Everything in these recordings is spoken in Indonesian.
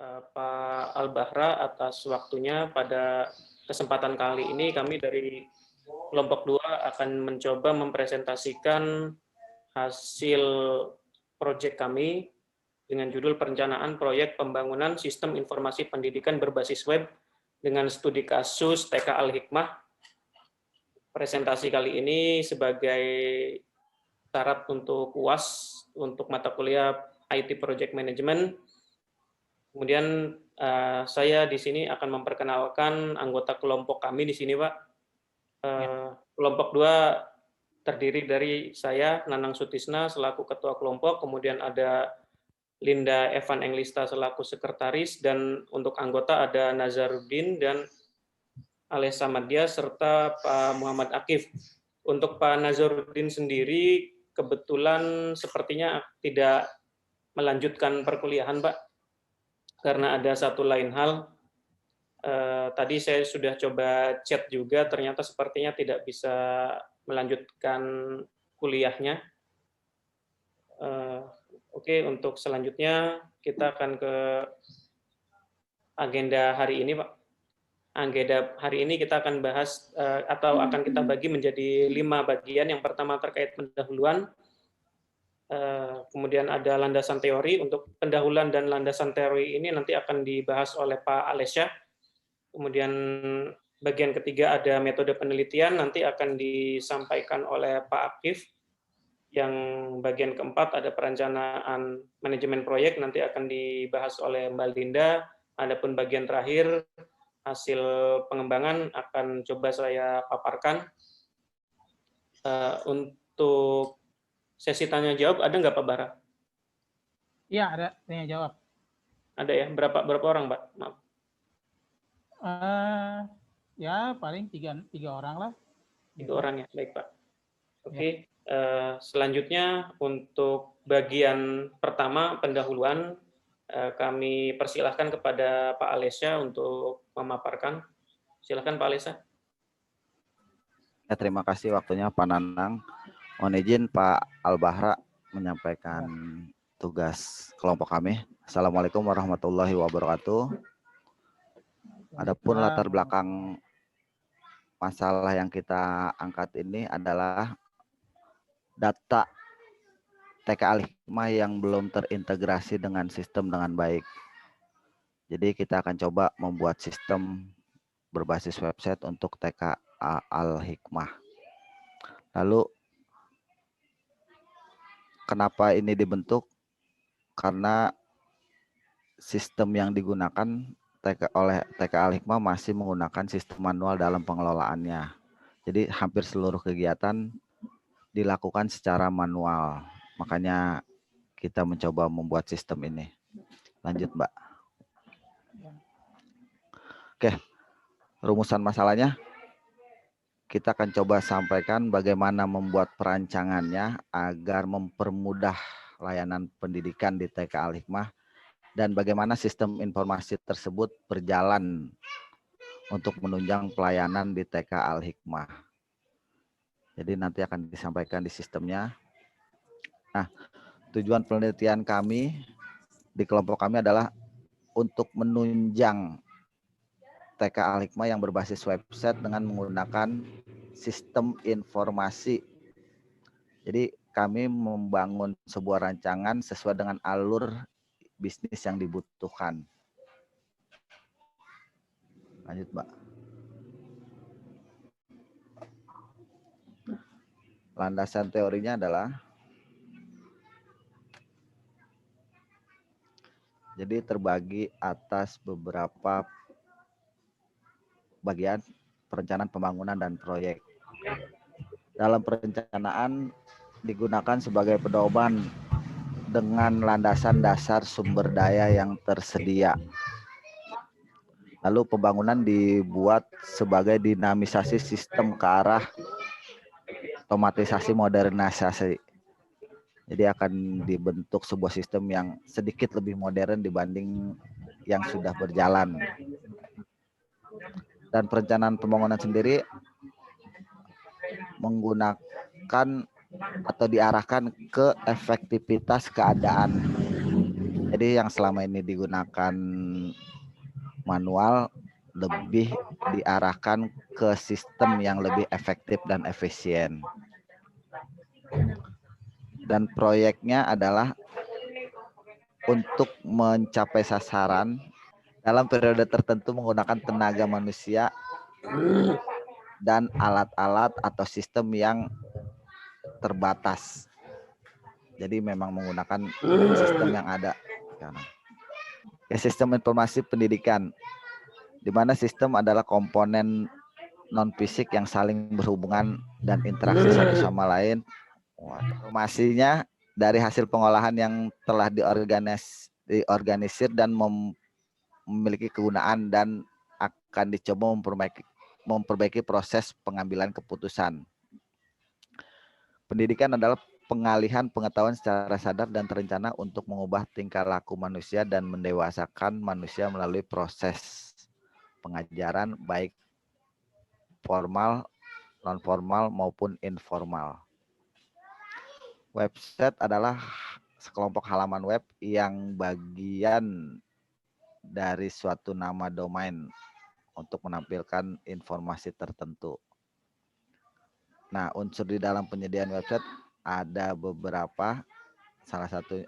Pak Al-Bahra atas waktunya pada kesempatan kali ini. Kami dari kelompok 2 akan mencoba mempresentasikan hasil proyek kami dengan judul Perencanaan Proyek Pembangunan Sistem Informasi Pendidikan Berbasis Web dengan studi kasus TK Al-Hikmah. Presentasi kali ini sebagai syarat untuk UAS untuk mata kuliah IT Project Management. Kemudian saya di sini akan memperkenalkan anggota kelompok kami di sini, Pak. Kelompok 2 terdiri dari saya, Nanang Sutisna, selaku ketua kelompok, kemudian ada Linda Evan Englista selaku sekretaris, dan untuk anggota ada Nazaruddin dan Alessa Madya, serta Pak Muhammad Akif. Untuk Pak Nazaruddin sendiri, kebetulan sepertinya tidak melanjutkan perkuliahan, Pak, karena ada satu lain hal. Tadi saya sudah coba chat juga, ternyata sepertinya tidak bisa melanjutkan kuliahnya. Oke, untuk selanjutnya kita akan ke agenda hari ini, Pak. Agenda hari ini kita akan bahas atau akan kita bagi menjadi 5 bagian. Yang pertama terkait pendahuluan, kemudian ada landasan teori. Untuk pendahuluan dan landasan teori ini nanti akan dibahas oleh Pak Alesya. Kemudian bagian ketiga ada metode penelitian, nanti akan disampaikan oleh Pak Akif. Yang bagian keempat ada perencanaan manajemen proyek, nanti akan dibahas oleh Mbak Linda. Adapun bagian terakhir, hasil pengembangan akan coba saya paparkan. Untuk sesi tanya jawab ada nggak Pak Bara? Iya, ada tanya jawab. Ada ya? Berapa orang, Pak? Maaf. Ya paling tiga orang lah. 3 orang ya, baik Pak. Oke. Selanjutnya untuk bagian pertama pendahuluan, kami persilahkan kepada Pak Alesya untuk memaparkan. Silakan Pak Alesya. Ya, terima kasih waktunya Pak Nanang. Mohon izin Pak Al-Bahra menyampaikan tugas kelompok kami. Assalamualaikum warahmatullahi wabarakatuh. Adapun latar belakang masalah yang kita angkat ini adalah data TK Al-Hikmah yang belum terintegrasi dengan sistem dengan baik. Jadi kita akan coba membuat sistem berbasis website untuk TK Al-Hikmah. Lalu kenapa ini dibentuk? Karena sistem yang digunakan oleh TK Al-Hikmah masih menggunakan sistem manual dalam pengelolaannya. Jadi hampir seluruh kegiatan dilakukan secara manual. Makanya kita mencoba membuat sistem ini. Lanjut, Mbak. Oke, rumusan masalahnya kita akan coba sampaikan bagaimana membuat perancangannya agar mempermudah layanan pendidikan di TK Al-Hikmah dan bagaimana sistem informasi tersebut berjalan untuk menunjang pelayanan di TK Al-Hikmah. Jadi nanti akan disampaikan di sistemnya. Nah, tujuan penelitian kami di kelompok kami adalah untuk menunjang TK Al-Hikmah yang berbasis website dengan menggunakan sistem informasi. Jadi kami membangun sebuah rancangan sesuai dengan alur bisnis yang dibutuhkan. Lanjut, Mbak. Landasan teorinya adalah jadi terbagi atas beberapa bagian perencanaan pembangunan dan proyek. Dalam perencanaan digunakan sebagai pedoman dengan landasan dasar sumber daya yang tersedia. Lalu pembangunan dibuat sebagai dinamisasi sistem ke arah otomatisasi modernisasi. Jadi akan dibentuk sebuah sistem yang sedikit lebih modern dibanding yang sudah berjalan. Dan perencanaan pembangunan sendiri menggunakan atau diarahkan ke efektivitas keadaan. Jadi yang selama ini digunakan manual lebih diarahkan ke sistem yang lebih efektif dan efisien. Dan proyeknya adalah untuk mencapai sasaran dalam periode tertentu menggunakan tenaga manusia dan alat-alat atau sistem yang terbatas. Jadi memang menggunakan sistem yang ada. Sistem informasi pendidikan, di mana sistem adalah komponen non-fisik yang saling berhubungan dan interaksi satu sama lain. Informasinya dari hasil pengolahan yang telah diorganisir dan memiliki kegunaan dan akan dicoba memperbaiki proses pengambilan keputusan. Pendidikan adalah pengalihan pengetahuan secara sadar dan terencana untuk mengubah tingkah laku manusia dan mendewasakan manusia melalui proses pengajaran baik formal, non-formal maupun informal. Website adalah sekelompok halaman web yang bagian dari suatu nama domain untuk menampilkan informasi tertentu. Nah, unsur di dalam penyediaan website ada beberapa. Salah satu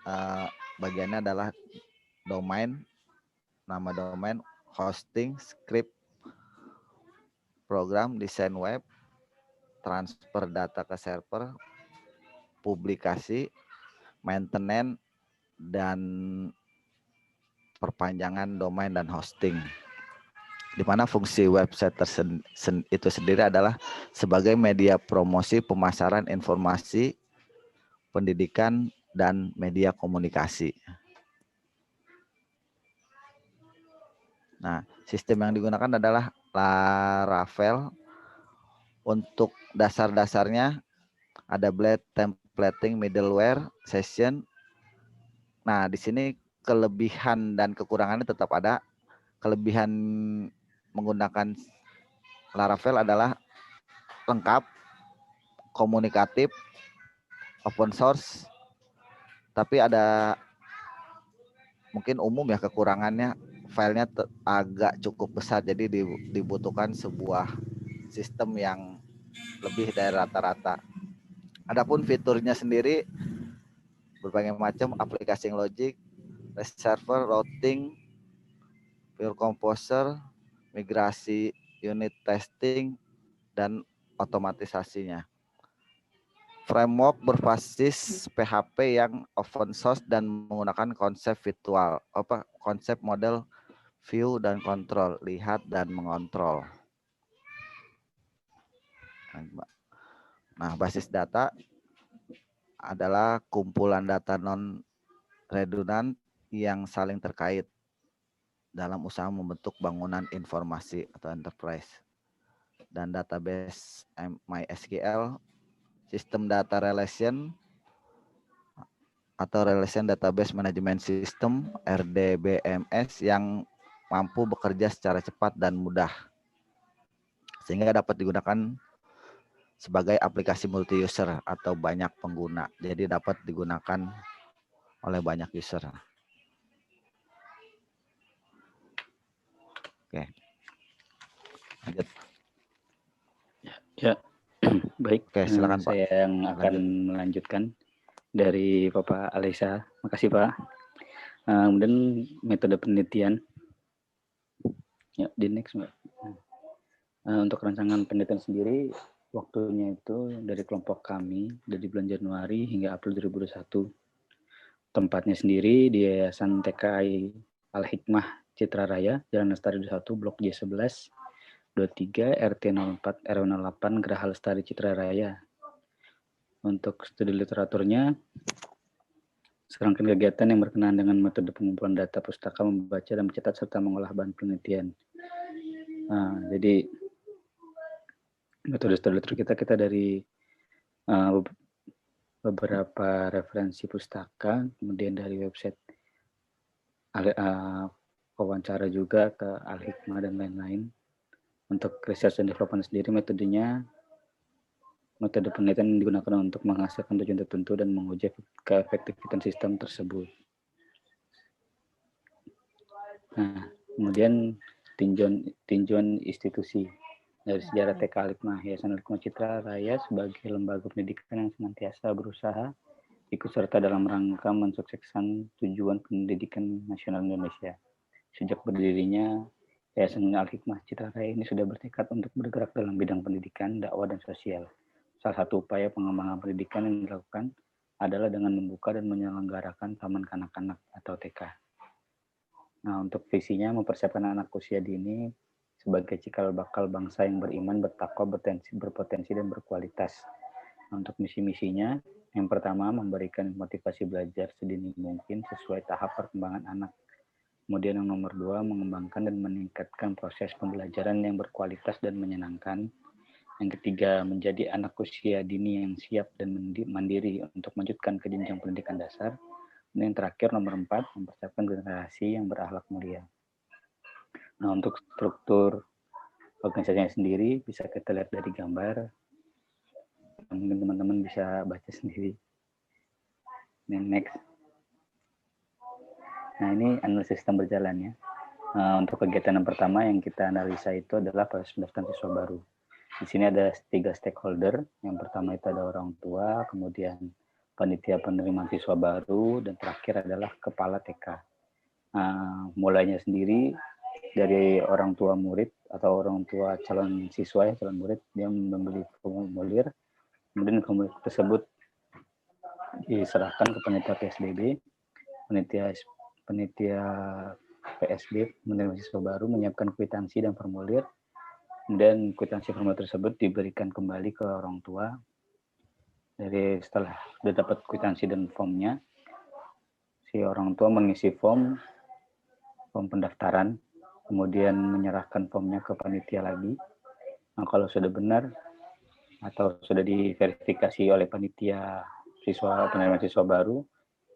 bagiannya adalah domain, nama domain, hosting, script, program, desain web, transfer data ke server, publikasi, maintenance, dan perpanjangan domain dan hosting. Di mana fungsi website itu sendiri adalah sebagai media promosi pemasaran informasi, pendidikan, dan media komunikasi. Nah, sistem yang digunakan adalah Laravel. Untuk dasar-dasarnya ada blade, templating, middleware, session. Nah, di sini kelebihan dan kekurangannya tetap ada. Kelebihan menggunakan Laravel adalah lengkap, komunikatif, open source, tapi ada mungkin umum ya kekurangannya, filenya agak cukup besar, jadi dibutuhkan sebuah sistem yang lebih dari rata-rata. Adapun fiturnya sendiri berbagai macam, aplikasi logic, server, routing, file composer, migrasi, unit testing, dan otomatisasinya. Framework berbasis PHP yang open source dan menggunakan konsep konsep model view dan control, lihat dan mengontrol. Nah, basis data adalah kumpulan data non-redundant yang saling terkait dalam usaha membentuk bangunan informasi atau enterprise. Dan database MySQL, sistem data relation atau Relation Database Management System RDBMS yang mampu bekerja secara cepat dan mudah sehingga dapat digunakan sebagai aplikasi multi-user atau banyak pengguna. Jadi dapat digunakan oleh banyak user. Oke. Lanjut. Ya, baik. Oke, silakan Pak. Saya yang akan melanjutkan dari Bapak Alisa. Makasih Pak. Kemudian metode penelitian. Ya, di next Mbak. Untuk rancangan penelitian sendiri, waktunya itu dari kelompok kami dari bulan Januari hingga April 2021. Tempatnya sendiri di Yayasan TKI Al-Hikmah Citra Raya, Jalan Lestari 1, Blok J11, 23, RT 04, RW 08, Geraha Lestari Citra Raya. Untuk studi literaturnya, serangkaian kegiatan yang berkenaan dengan metode pengumpulan data pustaka, membaca dan mencatat serta mengolah bahan penelitian. Jadi metode studi literatur kita dari beberapa referensi pustaka, kemudian dari website wawancara juga ke Al-Hikmah dan lain-lain. Untuk research and development sendiri, metode penelitian yang digunakan untuk menghasilkan tujuan tertentu dan menguji keefektifan sistem tersebut. Nah, kemudian tinjauan institusi. Dari sejarah TK Al-Hikmah, Yayasan Al-Hikmah Citra Raya sebagai lembaga pendidikan yang senantiasa berusaha ikut serta dalam rangka mensukseskan tujuan pendidikan nasional Indonesia. Sejak berdirinya, Yayasan Al-Hikmah Citra Raya ini sudah bertekad untuk bergerak dalam bidang pendidikan, dakwah, dan sosial. Salah satu upaya pengembangan pendidikan yang dilakukan adalah dengan membuka dan menyelenggarakan taman kanak-kanak atau TK. Nah, untuk visinya mempersiapkan anak usia dini sebagai cikal bakal bangsa yang beriman, bertakwa, berpotensi, dan berkualitas. Untuk misi-misinya, yang pertama memberikan motivasi belajar sedini mungkin sesuai tahap perkembangan anak. Kemudian yang nomor 2, mengembangkan dan meningkatkan proses pembelajaran yang berkualitas dan menyenangkan. Yang ketiga, menjadi anak usia dini yang siap dan mandiri untuk melanjutkan ke jenjang pendidikan dasar. Dan yang terakhir, nomor 4, mempersiapkan generasi yang berakhlak mulia. Nah, untuk struktur organisasinya sendiri bisa kita lihat dari gambar. Mungkin teman-teman bisa baca sendiri. Next. Nah, ini analisis sistem berjalannya. Untuk kegiatan yang pertama yang kita analisa itu adalah proses pendaftaran siswa baru. Di sini ada 3 stakeholder. Yang pertama itu ada orang tua, kemudian panitia penerimaan siswa baru, dan terakhir adalah kepala TK. Mulainya sendiri dari orang tua murid atau orang tua calon siswa ya, calon murid, dia membeli formulir, kemudian formulir tersebut diserahkan ke panitia PSBB, panitia PSB menerima siswa baru menyiapkan kwitansi dan formulir, kemudian kwitansi formulir tersebut diberikan kembali ke orang tua. Dari setelah sudah dapat kwitansi dan formnya, si orang tua mengisi form pendaftaran, kemudian menyerahkan formnya ke panitia lagi. Nah, kalau sudah benar atau sudah diverifikasi oleh panitia penerima siswa baru,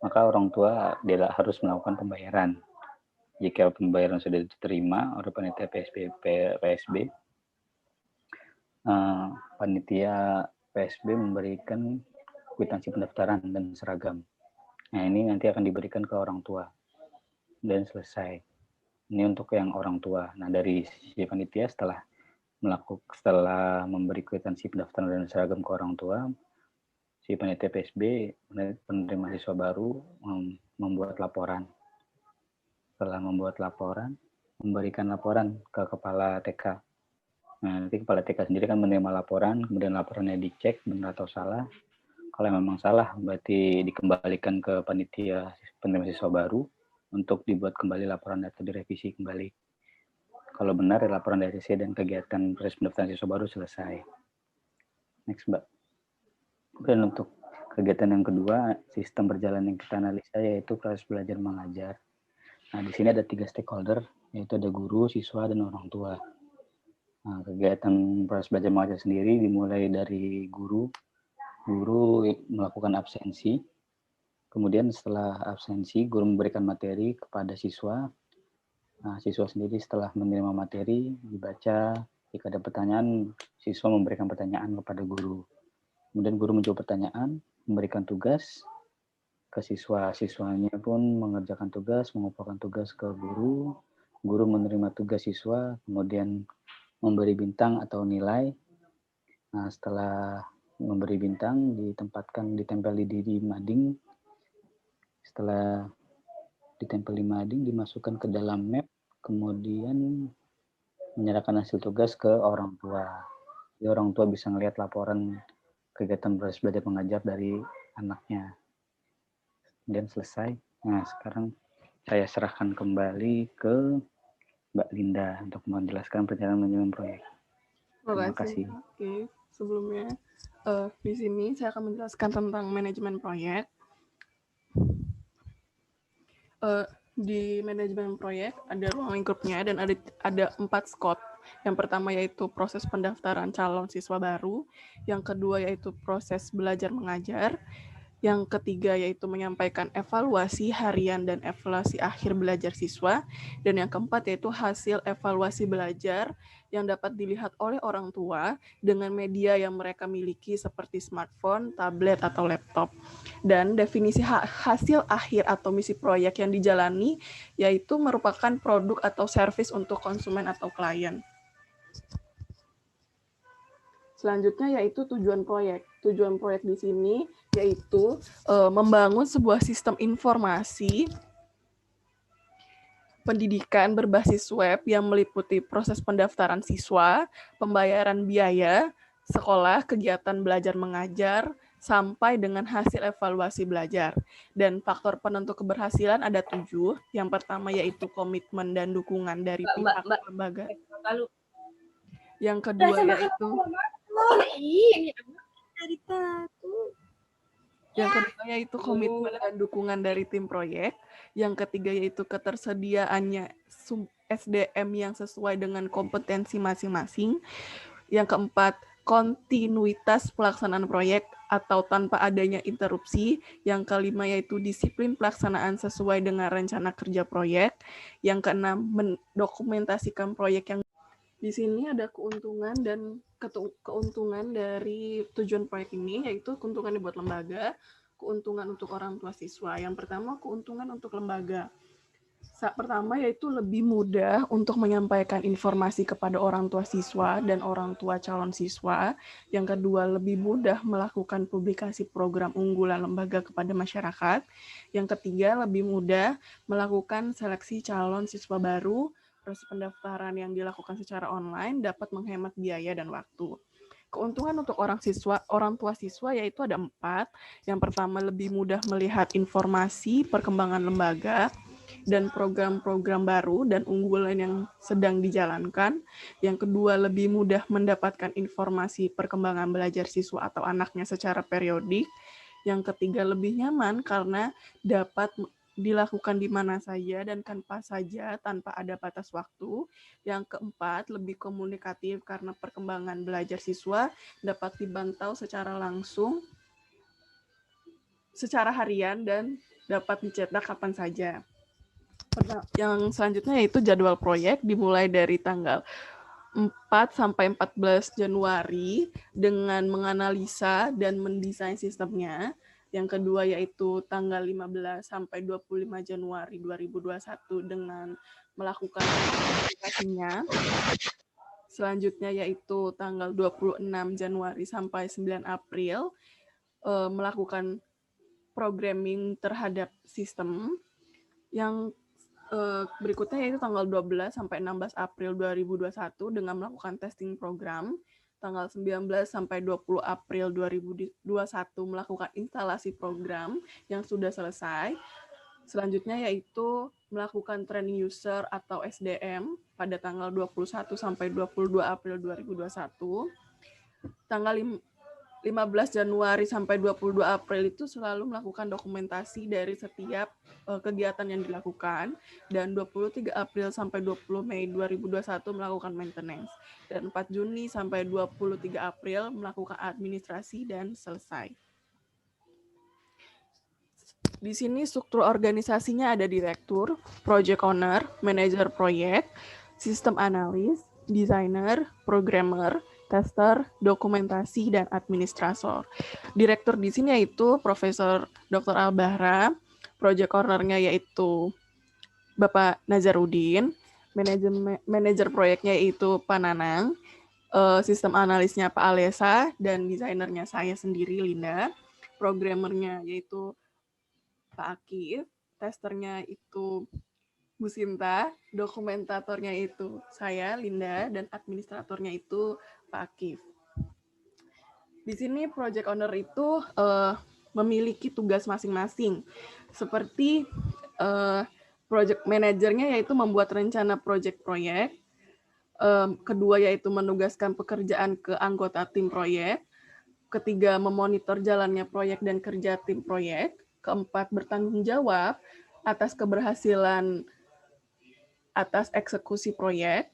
maka orang tua dia harus melakukan pembayaran. Jika pembayaran sudah diterima oleh panitia PSB, panitia PSB memberikan kwitansi pendaftaran dan seragam. Nah, ini nanti akan diberikan ke orang tua dan selesai. Ini untuk yang orang tua. Nah, dari sisi panitia setelah memberi kwitansi pendaftaran dan seragam ke orang tua, si panitia PSB penerima siswa baru membuat laporan. Setelah membuat laporan, memberikan laporan ke kepala TK. Nah, nanti kepala TK sendiri kan menerima laporan, kemudian laporannya dicek benar atau salah. Kalau memang salah, berarti dikembalikan ke panitia penerima siswa baru untuk dibuat kembali laporan atau direvisi kembali. Kalau benar, laporan dari sisi dan kegiatan proses pendaftaran siswa baru selesai. Next, Mbak. Dan untuk kegiatan yang kedua, sistem berjalan yang kita analisa yaitu proses belajar mengajar. Nah, di sini ada 3 stakeholder, yaitu ada guru, siswa, dan orang tua. Nah, kegiatan proses belajar mengajar sendiri dimulai dari guru melakukan absensi. Kemudian setelah absensi, guru memberikan materi kepada siswa. Nah, siswa sendiri setelah menerima materi, dibaca. Jika ada pertanyaan, siswa memberikan pertanyaan kepada guru. Kemudian guru menjawab pertanyaan, memberikan tugas ke siswa. Siswanya pun mengerjakan tugas, mengumpulkan tugas ke guru. Guru menerima tugas siswa, kemudian memberi bintang atau nilai. Nah, setelah memberi bintang, ditempel di mading. Setelah ditempel di mading, dimasukkan ke dalam map, kemudian menyerahkan hasil tugas ke orang tua. Jadi orang tua bisa melihat laporan kegiatan proses belajar mengajar dari anaknya. Kemudian selesai. Nah, sekarang saya serahkan kembali ke Mbak Linda untuk menjelaskan perjalanan manajemen proyek. Terima kasih. Oke, sebelumnya di sini saya akan menjelaskan tentang manajemen proyek. Di manajemen proyek ada ruang lingkupnya dan ada 4 scope. Yang pertama yaitu proses pendaftaran calon siswa baru, yang kedua yaitu proses belajar mengajar, Yang ketiga yaitu menyampaikan evaluasi harian dan evaluasi akhir belajar siswa. Dan yang keempat yaitu hasil evaluasi belajar yang dapat dilihat oleh orang tua dengan media yang mereka miliki seperti smartphone, tablet, atau laptop. Dan definisi hasil akhir atau misi proyek yang dijalani yaitu merupakan produk atau service untuk konsumen atau klien. Selanjutnya yaitu tujuan proyek. Tujuan proyek di sini yaitu membangun sebuah sistem informasi pendidikan berbasis web yang meliputi proses pendaftaran siswa, pembayaran biaya, sekolah, kegiatan belajar mengajar, sampai dengan hasil evaluasi belajar. Dan faktor penentu keberhasilan ada 7. Yang pertama yaitu komitmen dan dukungan dari pihak lembaga. Yang kedua yaitu komitmen dan dukungan dari tim proyek. Yang ketiga yaitu ketersediaannya SDM yang sesuai dengan kompetensi masing-masing. Yang keempat, kontinuitas pelaksanaan proyek atau tanpa adanya interupsi. Yang kelima yaitu disiplin pelaksanaan sesuai dengan rencana kerja proyek. Yang keenam, mendokumentasikan proyek yang di sini ada keuntungan dari tujuan proyek ini, yaitu keuntungan dibuat lembaga, keuntungan untuk orang tua siswa. Yang pertama, keuntungan untuk lembaga. Pertama, yaitu lebih mudah untuk menyampaikan informasi kepada orang tua siswa dan orang tua calon siswa. Yang kedua, lebih mudah melakukan publikasi program unggulan lembaga kepada masyarakat. Yang ketiga, lebih mudah melakukan seleksi calon siswa baru. Proses pendaftaran yang dilakukan secara online dapat menghemat biaya dan waktu. Keuntungan untuk orang tua siswa yaitu ada 4. Yang pertama, lebih mudah melihat informasi perkembangan lembaga dan program-program baru dan unggulan yang sedang dijalankan. Yang kedua, lebih mudah mendapatkan informasi perkembangan belajar siswa atau anaknya secara periodik. Yang ketiga, lebih nyaman karena dapat dilakukan di mana saja dan kapan saja tanpa ada batas waktu. Yang keempat, lebih komunikatif karena perkembangan belajar siswa dapat dipantau secara langsung, secara harian, dan dapat dicetak kapan saja. Yang selanjutnya yaitu jadwal proyek dimulai dari tanggal 4 sampai 14 Januari dengan menganalisa dan mendesain sistemnya. Yang kedua yaitu tanggal 15 sampai 25 Januari 2021 dengan melakukan aplikasinya. Selanjutnya yaitu tanggal 26 Januari sampai 9 April melakukan programming terhadap sistem. Yang berikutnya yaitu tanggal 12 sampai 16 April 2021 dengan melakukan testing program. Tanggal 19 sampai 20 April 2021 melakukan instalasi program yang sudah selesai. Selanjutnya yaitu melakukan training user atau SDM pada tanggal 21 sampai 22 April 2021. Tanggal 15 Januari sampai 22 April itu selalu melakukan dokumentasi dari setiap kegiatan yang dilakukan, dan 23 April sampai 20 Mei 2021 melakukan maintenance, dan 4 Juni sampai 23 April melakukan administrasi dan selesai. Di sini struktur organisasinya ada direktur, project owner, manajer proyek, sistem analis, desainer, programmer, tester, dokumentasi, dan administrator. Direktur di sini yaitu Profesor Dr. Al-Bahra, project owner-nya yaitu Bapak Nazarudin, manajer proyeknya yaitu Pak Nanang, sistem analisnya Pak Alesa, dan desainernya saya sendiri, Linda, programmernya yaitu Pak Akif, testernya itu Bu Sinta, dokumentatornya itu saya, Linda, dan administratornya itu Pak Akif. Di sini project owner itu memiliki tugas masing-masing, seperti project manajernya yaitu membuat rencana proyek, kedua yaitu menugaskan pekerjaan ke anggota tim proyek, ketiga memonitor jalannya proyek dan kerja tim proyek, keempat bertanggung jawab atas keberhasilan atas eksekusi proyek,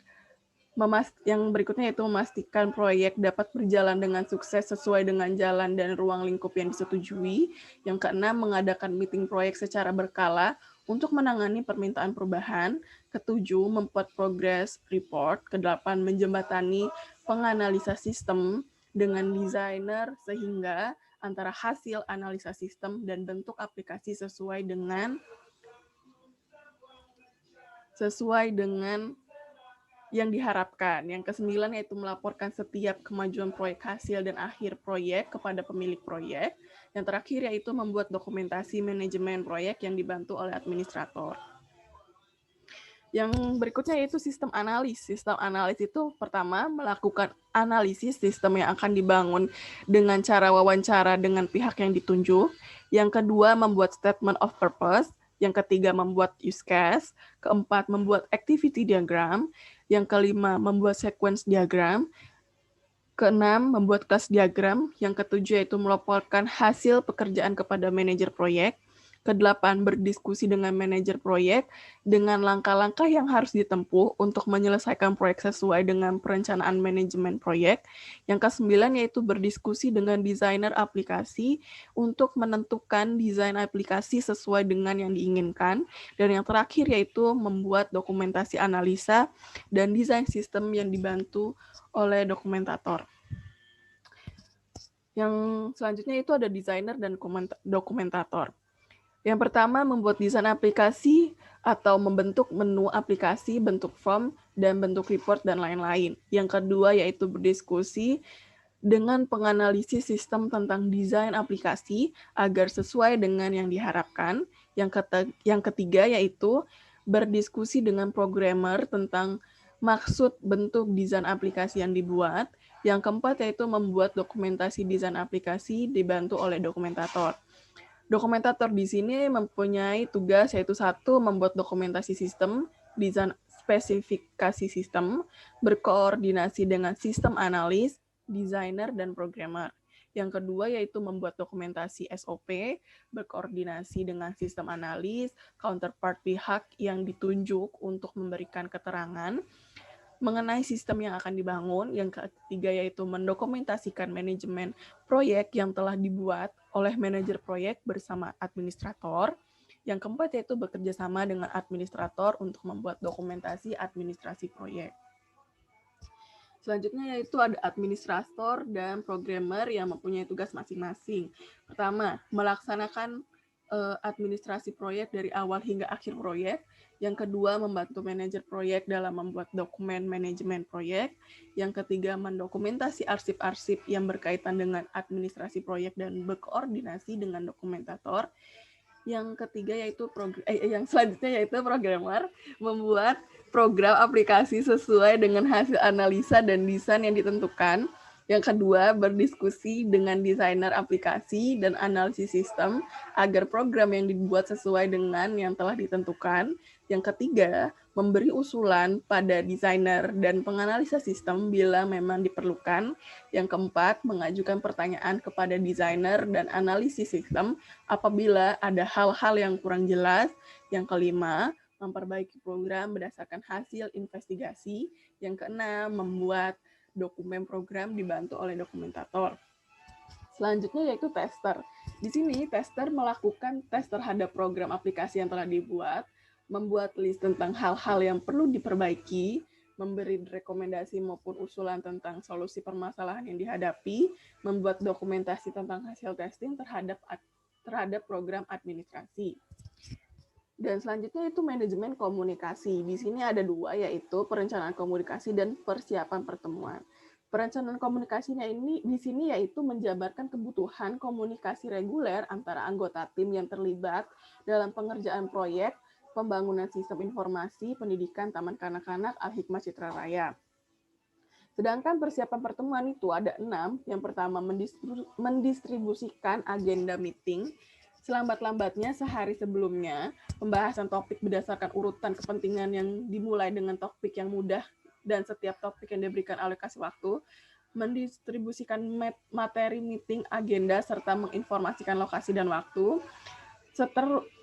Yang berikutnya yaitu memastikan proyek dapat berjalan dengan sukses sesuai dengan jalan dan ruang lingkup yang disetujui. Yang keenam, mengadakan meeting proyek secara berkala untuk menangani permintaan perubahan. Ketujuh, membuat progress report. Kedelapan, menjembatani penganalisa sistem dengan desainer sehingga antara hasil analisa sistem dan bentuk aplikasi sesuai dengan yang diharapkan. Yang kesembilan yaitu melaporkan setiap kemajuan proyek hasil dan akhir proyek kepada pemilik proyek. Yang terakhir yaitu membuat dokumentasi manajemen proyek yang dibantu oleh administrator. Yang berikutnya yaitu sistem analis. Sistem analis itu pertama melakukan analisis sistem yang akan dibangun dengan cara wawancara dengan pihak yang ditunjuk. Yang kedua membuat statement of purpose. Yang ketiga membuat use case. Keempat membuat activity diagram. Yang kelima membuat sequence diagram. Keenam membuat class diagram. Yang ketujuh yaitu melaporkan hasil pekerjaan kepada manajer proyek. Kedelapan, berdiskusi dengan manajer proyek dengan langkah-langkah yang harus ditempuh untuk menyelesaikan proyek sesuai dengan perencanaan manajemen proyek. Yang kesembilan yaitu berdiskusi dengan desainer aplikasi untuk menentukan desain aplikasi sesuai dengan yang diinginkan. Dan yang terakhir yaitu membuat dokumentasi analisa dan desain sistem yang dibantu oleh dokumentator. Yang selanjutnya itu ada desainer dan dokumentator. Yang pertama, membuat desain aplikasi atau membentuk menu aplikasi, bentuk form, dan bentuk report, dan lain-lain. Yang kedua, yaitu berdiskusi dengan penganalisis sistem tentang desain aplikasi agar sesuai dengan yang diharapkan. Yang ketiga, yaitu berdiskusi dengan programmer tentang maksud bentuk desain aplikasi yang dibuat. Yang keempat, yaitu membuat dokumentasi desain aplikasi dibantu oleh dokumentator. Dokumentator di sini mempunyai tugas yaitu satu, membuat dokumentasi sistem, desain spesifikasi sistem, berkoordinasi dengan sistem analis, desainer, dan programmer. Yang kedua yaitu membuat dokumentasi SOP, berkoordinasi dengan sistem analis, counterpart pihak yang ditunjuk untuk memberikan keterangan mengenai sistem yang akan dibangun. Yang ketiga yaitu mendokumentasikan manajemen proyek yang telah dibuat oleh manajer proyek bersama administrator. Yang keempat yaitu bekerja sama dengan administrator untuk membuat dokumentasi administrasi proyek. Selanjutnya yaitu ada administrator dan programmer yang mempunyai tugas masing-masing. Pertama, melaksanakan administrasi proyek dari awal hingga akhir proyek. Yang kedua, membantu manajer proyek dalam membuat dokumen manajemen proyek. Yang ketiga, mendokumentasi arsip-arsip yang berkaitan dengan administrasi proyek dan berkoordinasi dengan dokumentator. Yang ketiga yaitu yang selanjutnya yaitu programmer, membuat program aplikasi sesuai dengan hasil analisa dan desain yang ditentukan. Yang kedua, berdiskusi dengan desainer aplikasi dan analisis sistem agar program yang dibuat sesuai dengan yang telah ditentukan. Yang ketiga, memberi usulan pada desainer dan penganalisa sistem bila memang diperlukan. Yang keempat, mengajukan pertanyaan kepada desainer dan analisis sistem apabila ada hal-hal yang kurang jelas. Yang kelima, memperbaiki program berdasarkan hasil investigasi. Yang keenam, membuat dokumen program dibantu oleh dokumentator. Selanjutnya yaitu tester. Di sini tester melakukan tes terhadap program aplikasi yang telah dibuat, membuat list tentang hal-hal yang perlu diperbaiki, memberi rekomendasi maupun usulan tentang solusi permasalahan yang dihadapi, membuat dokumentasi tentang hasil testing terhadap program administrasi. Dan selanjutnya itu manajemen komunikasi. Di sini ada dua, yaitu perencanaan komunikasi dan persiapan pertemuan. Perencanaan komunikasinya ini di sini yaitu menjabarkan kebutuhan komunikasi reguler antara anggota tim yang terlibat dalam pengerjaan proyek pembangunan sistem informasi pendidikan Taman Kanak-kanak Al-Hikmah Citra Raya. Sedangkan persiapan pertemuan itu ada 6. Yang pertama, mendistribusikan agenda meeting selambat-lambatnya sehari sebelumnya, pembahasan topik berdasarkan urutan kepentingan yang dimulai dengan topik yang mudah dan setiap topik yang diberikan alokasi waktu, mendistribusikan materi meeting, agenda, serta menginformasikan lokasi dan waktu.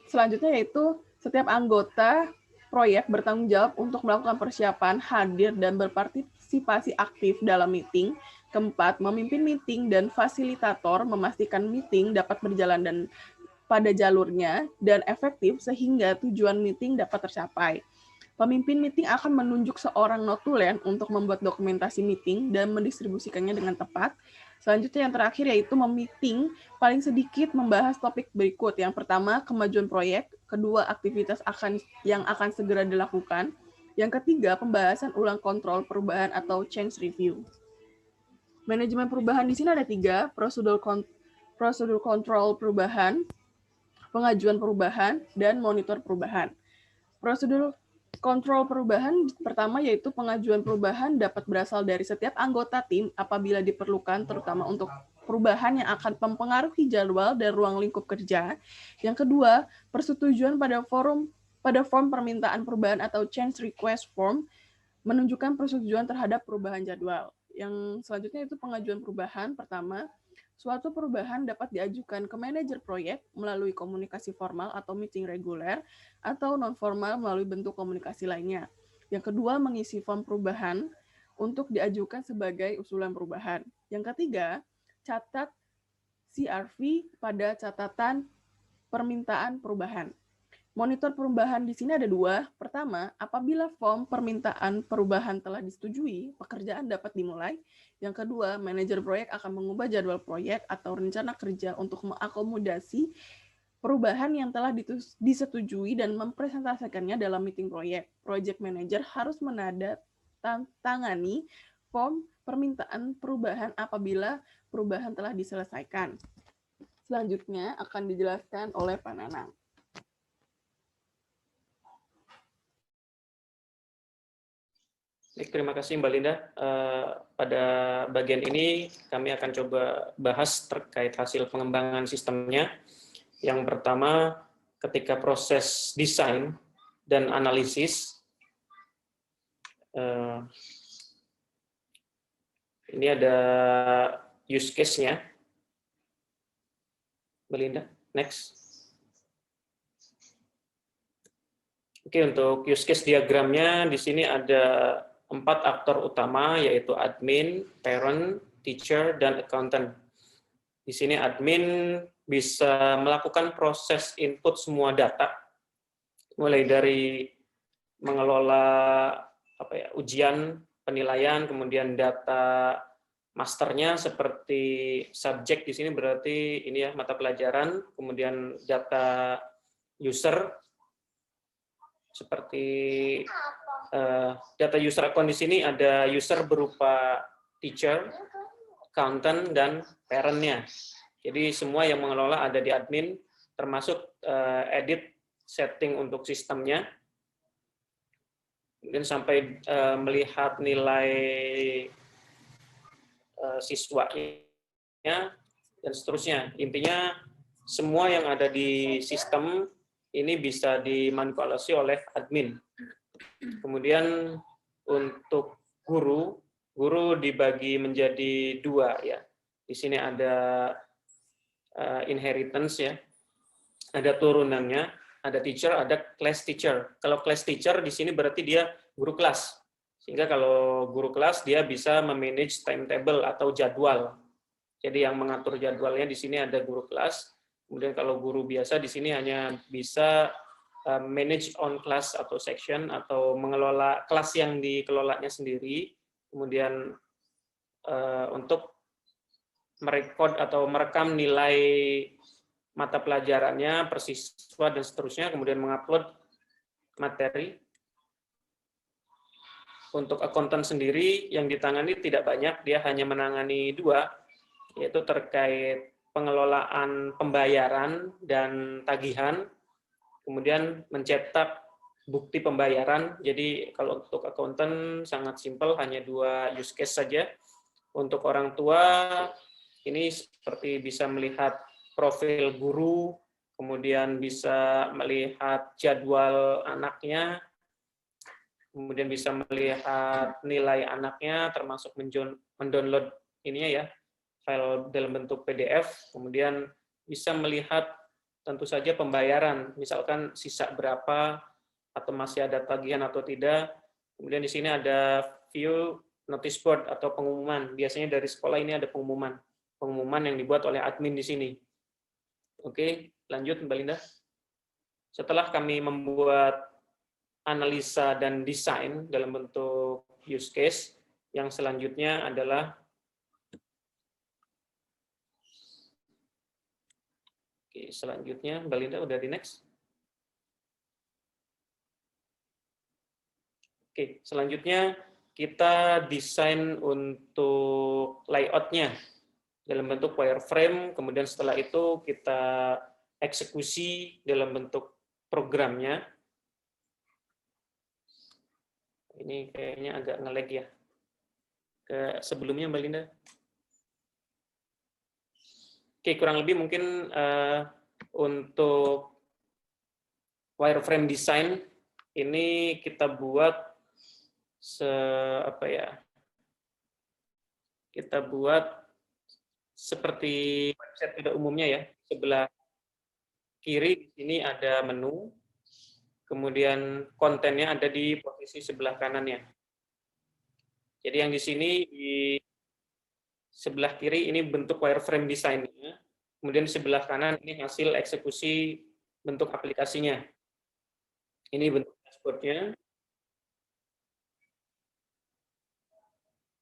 Selanjutnya yaitu setiap anggota proyek bertanggung jawab untuk melakukan persiapan, hadir, dan berpartisipasi aktif dalam meeting. Keempat, memimpin meeting dan fasilitator memastikan meeting dapat berjalan dan pada jalurnya dan efektif sehingga tujuan meeting dapat tercapai. Pemimpin meeting akan menunjuk seorang notulen untuk membuat dokumentasi meeting dan mendistribusikannya dengan tepat. Selanjutnya yang terakhir yaitu meeting paling sedikit membahas topik berikut. Yang pertama, kemajuan proyek. Kedua, aktivitas yang akan segera dilakukan. Yang ketiga, pembahasan ulang kontrol perubahan atau change review. Manajemen perubahan di sini ada 3, prosedur kontrol perubahan, pengajuan perubahan, dan monitor perubahan. Prosedur kontrol perubahan pertama yaitu pengajuan perubahan dapat berasal dari setiap anggota tim apabila diperlukan, terutama untuk perubahan yang akan mempengaruhi jadwal dan ruang lingkup kerja. Yang kedua, persetujuan pada form permintaan perubahan atau change request form menunjukkan persetujuan terhadap perubahan jadwal. Yang selanjutnya itu pengajuan perubahan. Pertama, suatu perubahan dapat diajukan ke manajer proyek melalui komunikasi formal atau meeting reguler atau non-formal melalui bentuk komunikasi lainnya. Yang kedua, mengisi form perubahan untuk diajukan sebagai usulan perubahan. Yang ketiga, catat CRV pada catatan permintaan perubahan. Monitor perubahan di sini ada 2. Pertama, apabila form permintaan perubahan telah disetujui, pekerjaan dapat dimulai. Yang kedua, manajer proyek akan mengubah jadwal proyek atau rencana kerja untuk mengakomodasi perubahan yang telah disetujui dan mempresentasikannya dalam meeting proyek. Project manager harus menandatangani form permintaan perubahan apabila perubahan telah diselesaikan. Selanjutnya akan dijelaskan oleh Pak Nanang. Baik, terima kasih Mbak Linda. Pada bagian ini kami akan coba bahas terkait hasil pengembangan sistemnya. Yang pertama, ketika proses desain dan analisis, ini ada use case-nya. Mbak Linda, next. Oke, untuk use case diagramnya di sini ada 4 aktor utama, yaitu admin, parent, teacher, dan accountant. Di sini admin bisa melakukan proses input semua data, mulai dari mengelola ujian, penilaian, kemudian data masternya seperti subjek di sini berarti ini ya mata pelajaran, kemudian data user seperti data user account di sini ada user berupa teacher, accountant, dan parent-nya. Jadi semua yang mengelola ada di admin, termasuk edit setting untuk sistemnya. Kemudian sampai melihat nilai siswanya, dan seterusnya. Intinya semua yang ada di sistem ini bisa dimanipulasi oleh admin. Kemudian untuk guru dibagi menjadi 2 ya. Di sini ada inheritance ya, ada turunannya, ada teacher, ada class teacher. Kalau class teacher di sini berarti dia guru kelas. Sehingga kalau guru kelas dia bisa memanage timetable atau jadwal. Jadi yang mengatur jadwalnya di sini ada guru kelas. Kemudian kalau guru biasa di sini hanya bisa manage on class atau section atau mengelola kelas yang dikelolanya sendiri, kemudian untuk merekod atau merekam nilai mata pelajarannya per siswa dan seterusnya, kemudian mengupload materi. Untuk akuntan sendiri yang ditangani tidak banyak, dia hanya menangani 2, yaitu terkait pengelolaan pembayaran dan tagihan, kemudian mencetak bukti pembayaran. Jadi kalau untuk akuntan sangat simpel, hanya 2 use case saja. Untuk orang tua, ini seperti bisa melihat profil guru, kemudian bisa melihat jadwal anaknya, kemudian bisa melihat nilai anaknya, termasuk mendownload ininya ya, file dalam bentuk PDF, kemudian bisa melihat tentu saja pembayaran, misalkan sisa berapa atau masih ada tagihan atau tidak. Kemudian di sini ada view notice board atau pengumuman. Biasanya dari sekolah ini ada pengumuman yang dibuat oleh admin di sini. Oke, lanjut Mbak Linda. Setelah kami membuat analisa dan desain dalam bentuk use case, yang selanjutnya adalah selanjutnya Mbak Linda udah di next. Oke, selanjutnya kita desain untuk layout-nya dalam bentuk wireframe, kemudian setelah itu kita eksekusi dalam bentuk programnya. Ini kayaknya agak nge-lag ya. Ke sebelumnya Mbak Linda. Oke, kurang lebih mungkin untuk wireframe design ini kita buat kita buat seperti website pada umumnya ya. Sebelah kiri di sini ada menu, kemudian kontennya ada di posisi sebelah kanannya. Jadi yang di sini di sebelah kiri ini bentuk wireframe desainnya, kemudian di sebelah kanan ini hasil eksekusi bentuk aplikasinya. Ini bentuk dashboard-nya.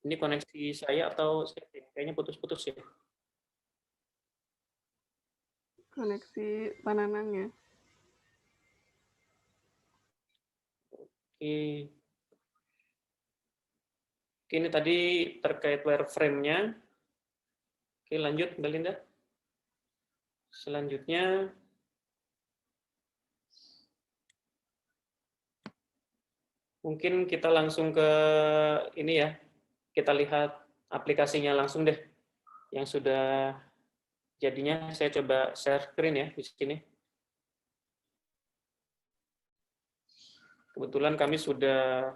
Ini koneksi saya atau kayaknya putus-putus ya? Koneksi Pananangnya. Oke. Oke, ini tadi terkait wireframe-nya. Oke, lanjut Mbak Linda. Selanjutnya mungkin kita langsung ke ini ya. Kita lihat aplikasinya langsung deh. Yang sudah jadinya saya coba share screen ya di sini. Kebetulan kami sudah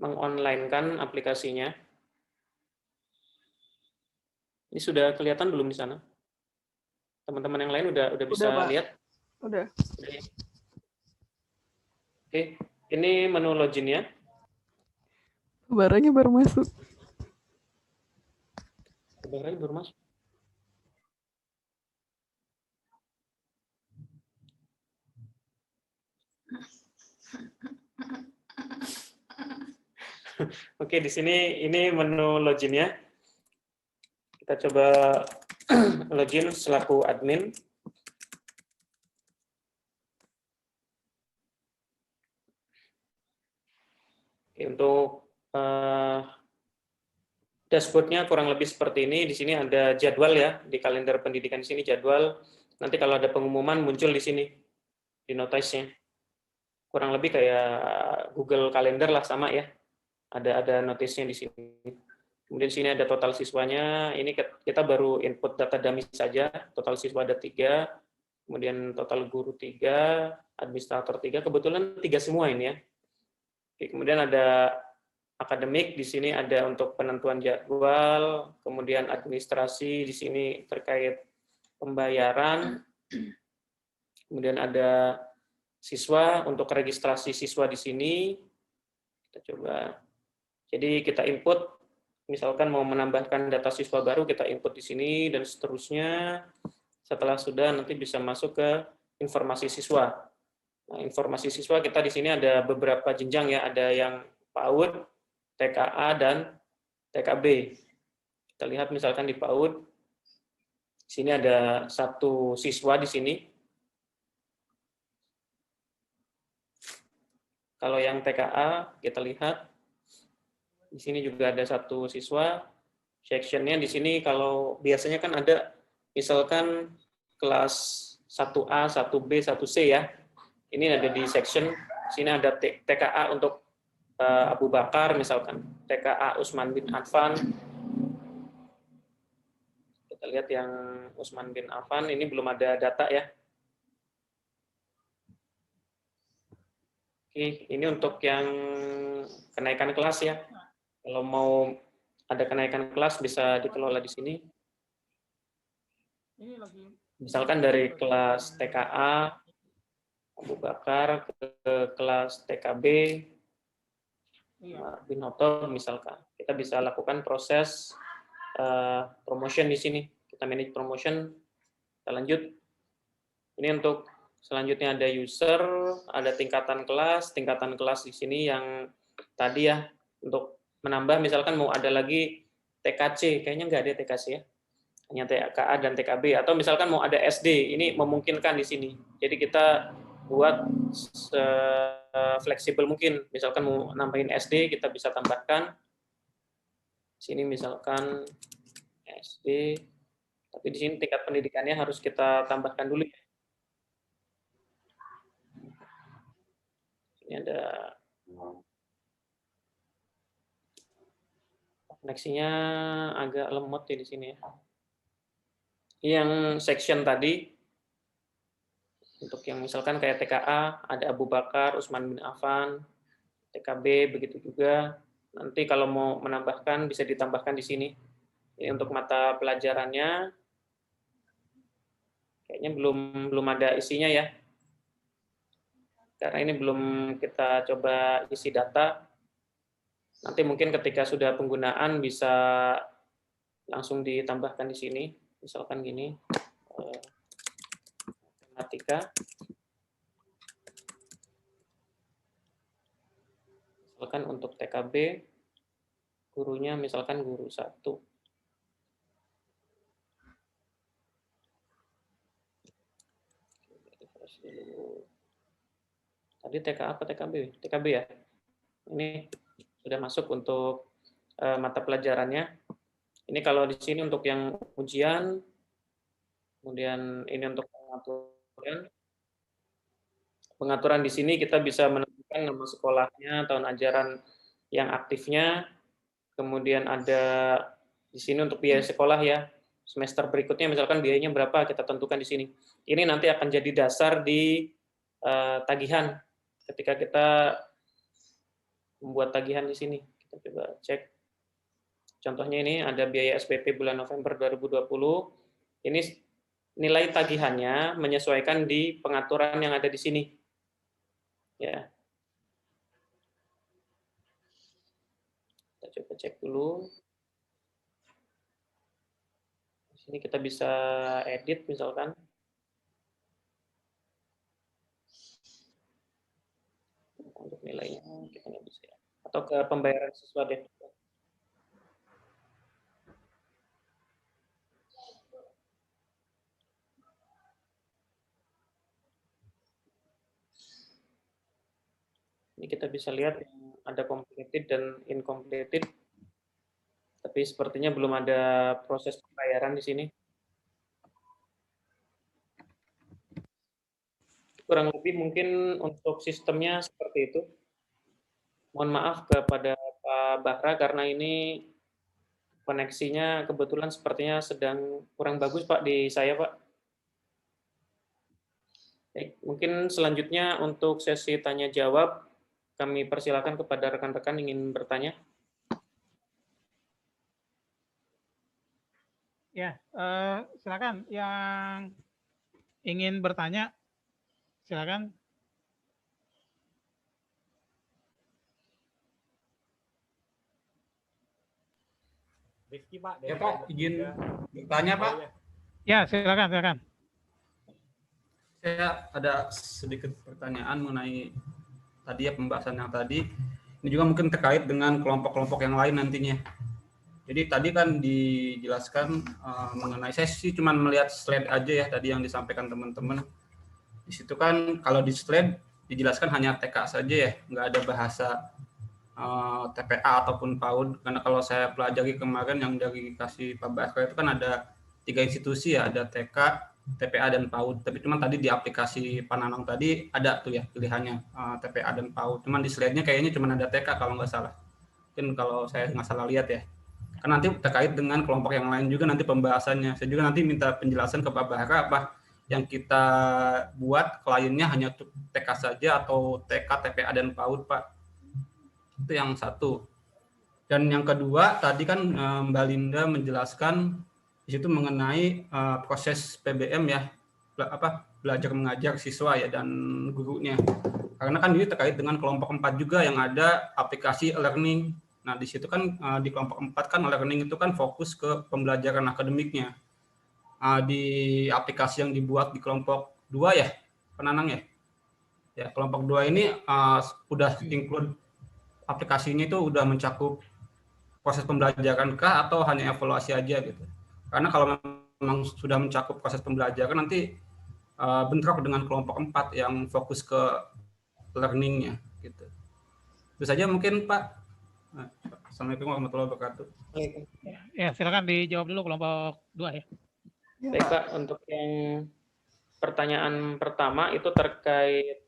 mengonline-kan aplikasinya. Ini sudah kelihatan belum di sana? Teman-teman yang lain udah bisa Pak. lihat? Udah. Oke, ini menu login-nya. Barangnya baru masuk. Barangnya baru masuk. Oke, di sini ini menu login-nya. Kita coba login selaku admin. Oke, untuk dashboard-nya kurang lebih seperti ini. Di sini ada jadwal ya, di kalender pendidikan di sini jadwal. Nanti kalau ada pengumuman muncul di sini, di notice-nya. Kurang lebih kayak Google Calendar lah, sama ya. Ada notice-nya di sini. Kemudian di sini ada total siswanya. Ini kita baru input data dummy saja. Total siswa ada 3, kemudian total guru 3, administrator 3. Kebetulan 3 semua ini ya. Oke, kemudian ada akademik, di sini ada untuk penentuan jadwal, kemudian administrasi di sini terkait pembayaran, kemudian ada siswa untuk registrasi siswa di sini. Kita coba. Jadi kita input, misalkan mau menambahkan data siswa baru, kita input di sini dan seterusnya. Setelah sudah nanti bisa masuk ke informasi siswa. Nah, informasi siswa kita di sini ada beberapa jenjang ya, ada yang PAUD, TKA, dan TKB. Kita lihat misalkan di PAUD, di sini ada 1 siswa di sini. Kalau yang TKA, kita lihat, di sini juga ada 1 siswa. Section-nya di sini kalau biasanya kan ada, misalkan kelas 1A, 1B, 1C ya. Ini ada di section, sini ada TKA untuk Abu Bakar misalkan, TKA Usman bin Affan. Kita lihat yang Usman bin Affan, ini belum ada data ya. Oke, ini untuk yang kenaikan kelas ya. Kalau mau ada kenaikan kelas bisa dikelola di sini. Misalkan dari kelas TKA, Abu Bakar ke kelas TKB, Binoto misalkan. Kita bisa lakukan proses promotion di sini. Kita manage promotion. Kita lanjut. Ini untuk selanjutnya ada user, ada tingkatan kelas di sini yang tadi ya, untuk menambah misalkan mau ada lagi TKC, kayaknya nggak ada TKC ya, hanya TKA dan TKB, atau misalkan mau ada SD, ini memungkinkan di sini. Jadi kita buat fleksibel mungkin, misalkan mau nambahin SD, kita bisa tambahkan. Sini misalkan SD, tapi di sini tingkat pendidikannya harus kita tambahkan dulu. Ini ada koneksinya agak lemot ya di sini ya. Yang section tadi, untuk yang misalkan kayak TKA, ada Abu Bakar, Utsman bin Affan, TKB, begitu juga. Nanti kalau mau menambahkan, bisa ditambahkan di sini. Ini untuk mata pelajarannya, kayaknya belum ada isinya ya. Karena ini belum kita coba isi data. Nanti mungkin ketika sudah penggunaan bisa langsung ditambahkan di sini. Misalkan gini, matematika. Misalkan untuk TKB, gurunya misalkan guru 1. Tadi TK apa TKB? TKB ya. Ini sudah masuk untuk mata pelajarannya. Ini kalau di sini untuk yang ujian, kemudian ini untuk pengaturan. Pengaturan di sini kita bisa menentukan nama sekolahnya, tahun ajaran yang aktifnya, kemudian ada di sini untuk biaya sekolah ya. Semester berikutnya misalkan biayanya berapa, kita tentukan di sini. Ini nanti akan jadi dasar di tagihan ketika kita membuat tagihan di sini. Kita coba cek. Contohnya ini ada biaya SPP bulan November 2020. Ini nilai tagihannya menyesuaikan di pengaturan yang ada di sini. Ya. Kita coba cek dulu. Di sini kita bisa edit misalkan. Untuk nilainya kita nggak bisa ya. Atau ke pembayaran siswa deh. Ini kita bisa lihat yang ada completed dan incompleted. Tapi sepertinya belum ada proses pembayaran di sini. Kurang lebih mungkin untuk sistemnya seperti itu. Mohon maaf kepada Pak Bahra karena ini koneksinya kebetulan sepertinya sedang kurang bagus Pak di saya Pak. Baik, mungkin selanjutnya untuk sesi tanya jawab kami persilakan kepada rekan-rekan ingin bertanya. Ya, silakan yang ingin bertanya, silakan. Rizky Pak. Ya Pak, izin bertanya Pak. Ya, silakan. Saya ada sedikit pertanyaan mengenai tadi ya pembahasan yang tadi. Ini juga mungkin terkait dengan kelompok-kelompok yang lain nantinya. Jadi tadi kan dijelaskan mengenai, saya sih cuma melihat slide aja ya tadi yang disampaikan teman-teman. Di situ kan kalau di slide dijelaskan hanya TK saja ya, nggak ada bahasa TPA ataupun PAUD. Karena kalau saya pelajari kemarin yang dari kasih Pak Bahra itu kan ada 3 institusi ya, ada TK, TPA dan PAUD. Tapi cuman tadi di aplikasi Pananang tadi ada tuh ya pilihannya TPA dan PAUD. Cuman di slide-nya kayaknya cuma ada TK kalau nggak salah. Mungkin kalau saya nggak salah lihat ya. Kan nanti terkait dengan kelompok yang lain juga nanti pembahasannya. Saya juga nanti minta penjelasan ke Pak Bahra apa yang kita buat kliennya hanya TK saja atau TK, TPA dan PAUD Pak. Itu yang satu. Dan yang kedua tadi kan Mbak Linda menjelaskan di situ mengenai proses PBM ya, belajar mengajar siswa ya dan gurunya. Karena kan ini terkait dengan kelompok 4 juga yang ada aplikasi learning. Nah, di situ kan di kelompok 4 kan learning itu kan fokus ke pembelajaran akademiknya. Di aplikasi yang dibuat di kelompok 2 ya, Penanang ya. Ya, kelompok 2 ini udah include aplikasinya itu udah mencakup proses pembelajaran kah atau hanya evaluasi aja gitu. Karena kalau memang sudah mencakup proses pembelajaran nanti bentrok dengan kelompok 4 yang fokus ke learning-nya gitu. Itu saja mungkin Pak. Assalamualaikum warahmatullahi wabarakatuh. Ya, silakan dijawab dulu kelompok 2 ya. Baik Pak, untuk yang pertanyaan pertama itu terkait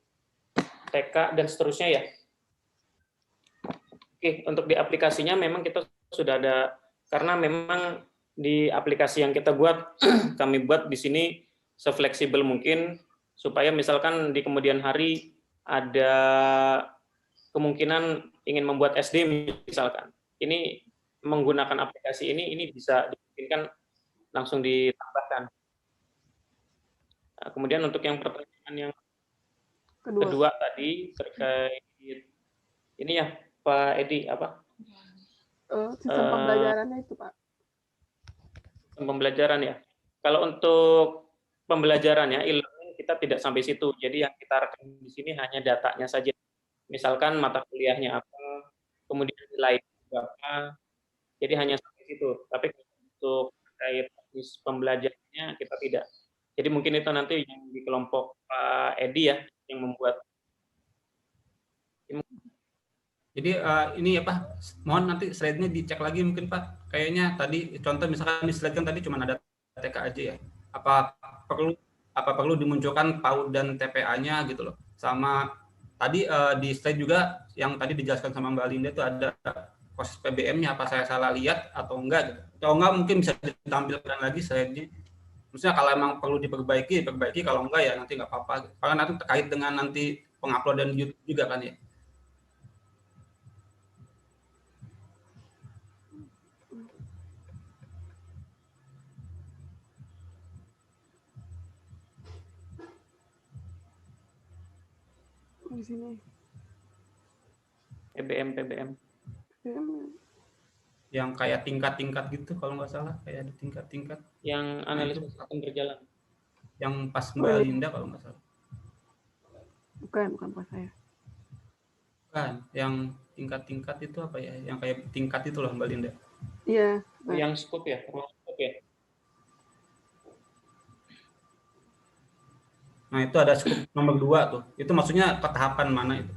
TK dan seterusnya ya. Oke, untuk di aplikasinya memang kita sudah ada, karena memang di aplikasi yang kita buat, kami buat di sini sefleksibel mungkin, supaya misalkan di kemudian hari ada kemungkinan ingin membuat SD misalkan. Ini menggunakan aplikasi ini bisa dimungkinkan langsung ditambahkan. Nah, kemudian untuk yang pertanyaan yang kedua tadi terkait ini ya Pak Edi apa? Sistem pembelajarannya itu Pak. Sistem pembelajaran ya. Kalau untuk pembelajarannya e-learning kita tidak sampai situ. Jadi yang kita rekam di sini hanya datanya saja. Misalkan mata kuliahnya apa, kemudian nilai berapa. Jadi hanya sampai situ. Tapi untuk terkait pembelajarannya kita tidak. Jadi mungkin itu nanti yang di kelompok Pak Edi ya yang membuat. Jadi ini ya Pak, mohon nanti slide-nya dicek lagi mungkin Pak. Kayaknya tadi contoh misalkan di slide kan tadi cuma ada TK aja ya. Apa perlu dimunculkan PAUD dan TPA-nya gitu loh. Sama tadi di slide juga yang tadi dijelaskan sama Mbak Linda itu ada proses PBM-nya, apa saya salah lihat atau enggak gitu. Atau enggak mungkin bisa ditampilkan lagi slide-nya. Maksudnya kalau emang perlu diperbaiki, kalau enggak ya nanti nggak apa-apa. Gitu. Karena nanti terkait dengan nanti penguploadan YouTube juga kan ya. Di sini. PBM. Yang kayak tingkat-tingkat gitu kalau nggak salah, kayak ada tingkat-tingkat. Yang analisis sistem berjalan. Yang pas Mbak Linda kalau nggak salah. Bukan pas saya. Bukan, yang tingkat-tingkat itu apa ya? Yang kayak tingkat itu loh Mbak Linda. Iya. Yang scope ya, scope ya. Nah itu ada scope nomor 2 tuh. Itu maksudnya ke tahapan mana itu?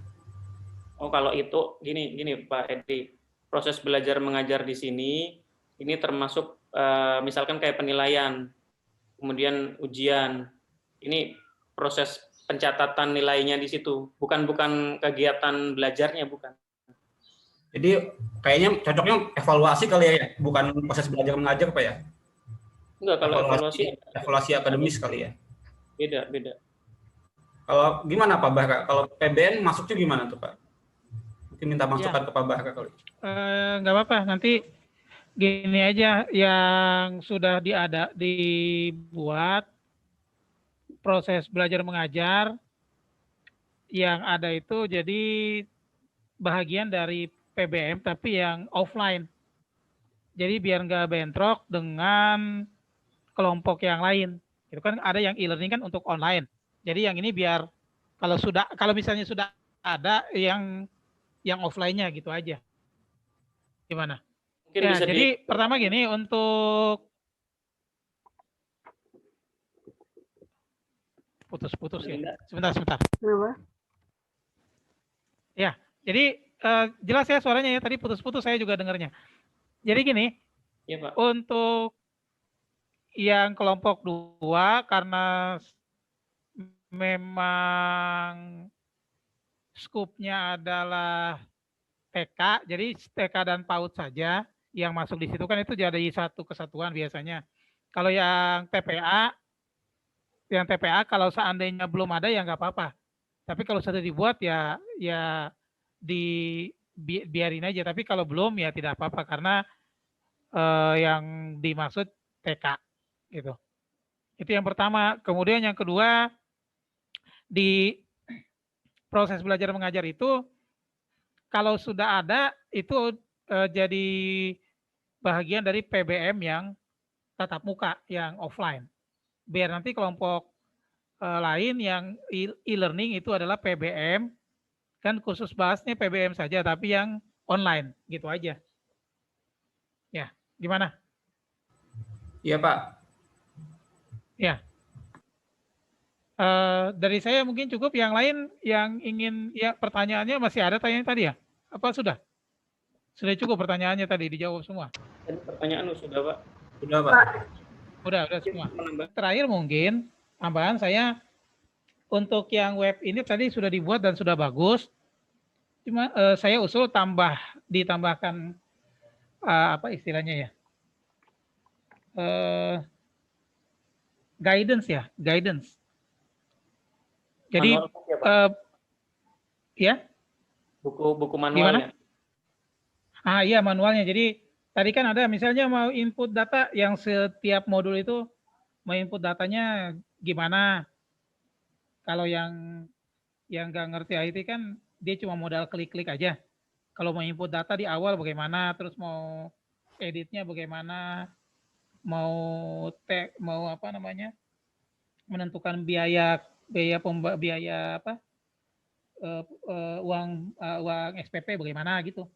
Oh kalau itu gini Pak Edi, proses belajar mengajar di sini ini termasuk misalkan kayak penilaian, kemudian ujian. Ini proses pencatatan nilainya di situ, bukan kegiatan belajarnya bukan. Jadi kayaknya cocoknya evaluasi kali ya, bukan proses belajar mengajar Pak ya? Enggak, kalau evaluasi akademis kali ya. Beda. Kalau gimana Pak Bahra? Kalau PBN masuknya gimana tuh Pak? Mungkin minta masukan ke Pak Bahra kali. Nggak apa-apa, nanti gini aja yang sudah dibuat proses belajar mengajar yang ada itu jadi bahagian dari PBM tapi yang offline. Jadi biar nggak bentrok dengan kelompok yang lain. Itu kan ada yang e-learning kan untuk online. Jadi yang ini biar kalau misalnya sudah ada yang offline-nya gitu aja. Gimana? Mungkin ya, bisa jadi pertama gini untuk putus-putus ya. Sebentar. Kenapa? Ya, jadi jelas ya suaranya ya. Tadi putus-putus saya juga dengarnya. Jadi gini, ya, Pak. Untuk yang kelompok 2 karena memang skupnya adalah TK, jadi TK dan PAUD saja yang masuk di situ kan itu jadi satu kesatuan biasanya. Kalau yang TPA kalau seandainya belum ada ya nggak apa-apa. Tapi kalau sudah dibuat ya biarin aja. Tapi kalau belum ya tidak apa-apa karena yang dimaksud TK gitu. Itu yang pertama. Kemudian yang kedua di proses belajar mengajar itu kalau sudah ada itu jadi bahagian dari PBM yang tatap muka, yang offline. Biar nanti kelompok lain yang e-learning itu adalah PBM, kan khusus bahasnya PBM saja, tapi yang online, gitu aja. Ya, gimana? Iya Pak. Ya. Dari saya mungkin cukup. Yang lain yang ingin, ya pertanyaannya masih ada tanya tadi ya? Apa sudah? Sudah cukup pertanyaannya tadi dijawab semua? Tadi pertanyaan sudah Pak. Sudah Pak. Udah semua. Terakhir mungkin tambahan saya untuk yang web ini tadi sudah dibuat dan sudah bagus. Cuma saya usul ditambahkan apa istilahnya ya? Guidance. Jadi ya? Buku manualnya. Gimana? Iya manualnya. Jadi tadi kan ada misalnya mau input data yang setiap modul itu mau input datanya gimana? Kalau yang nggak ngerti IT kan dia cuma modal klik-klik aja. Kalau mau input data di awal bagaimana, terus mau editnya bagaimana, mau apa namanya, menentukan biaya uang SPP bagaimana gitu.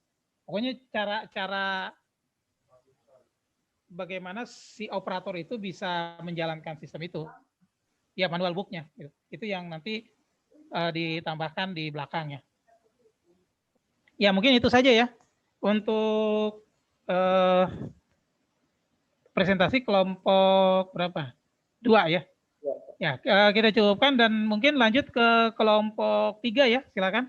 Pokoknya cara bagaimana si operator itu bisa menjalankan sistem itu. Ya manual booknya. Gitu. Itu yang nanti ditambahkan di belakangnya. Ya mungkin itu saja ya untuk presentasi kelompok berapa? 2 ya. Ya kita cukupkan dan mungkin lanjut ke kelompok 3 ya, silakan.